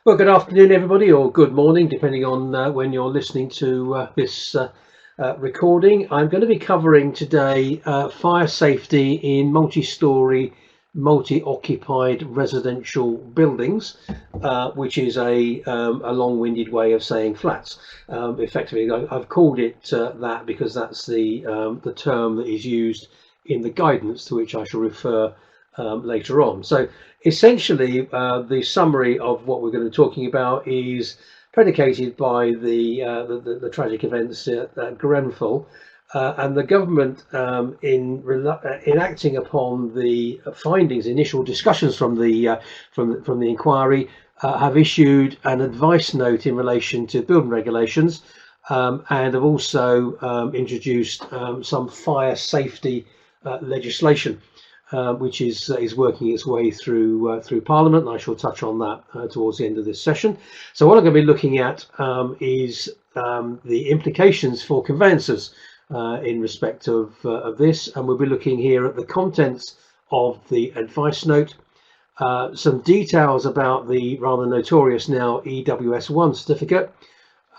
Well, good afternoon, everybody, or good morning, depending on when you're listening to this recording. I'm going to be covering today fire safety in multi-storey, multi-occupied residential buildings, which is a long-winded way of saying flats. Effectively, I've called it that because that's the term that is used in the guidance to which I shall refer later on. So essentially, the summary of what we're going to be talking about is predicated by the tragic events at Grenfell, and the government, in enacting upon the findings, initial discussions from the inquiry, have issued an advice note in relation to building regulations, and have also introduced some fire safety legislation, which is working its way through Parliament, and I shall touch on that towards the end of this session. So what I'm going to be looking at is the implications for conveyancers in respect of this, and we'll be looking here at the contents of the advice note, some details about the rather notorious now EWS1 certificate,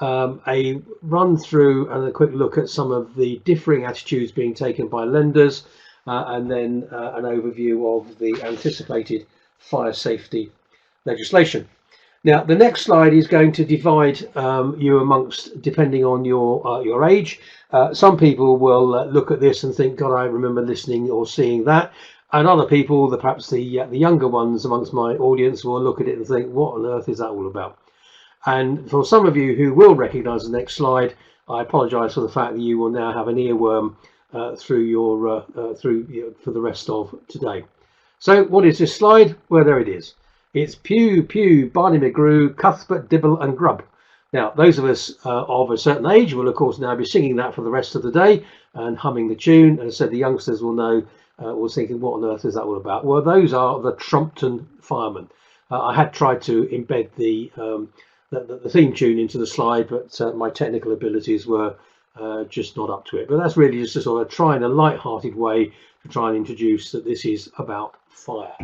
a run through and a quick look at some of the differing attitudes being taken by lenders, and then an overview of the anticipated fire safety legislation. Now, the next slide is going to divide you amongst, depending on your age. Some people will look at this and think, God, I remember listening or seeing that. And other people, perhaps the younger ones amongst my audience, will look at it and think, what on earth is that all about? And for some of you who will recognise the next slide, I apologise for the fact that you will now have an earworm for the rest of today. So what is this slide? Well, there it is. It's Pew, Pew, Barney McGrew, Cuthbert, Dibble and Grubb. Now, those of us of a certain age will, of course, now be singing that for the rest of the day and humming the tune. And so the youngsters will know, will thinking, what on earth is that all about? Well, those are the Trumpton firemen. I had tried to embed the theme tune into the slide, but my technical abilities were just not up to it. But that's really just a sort of trying a light-hearted way to try and introduce that this is about fire.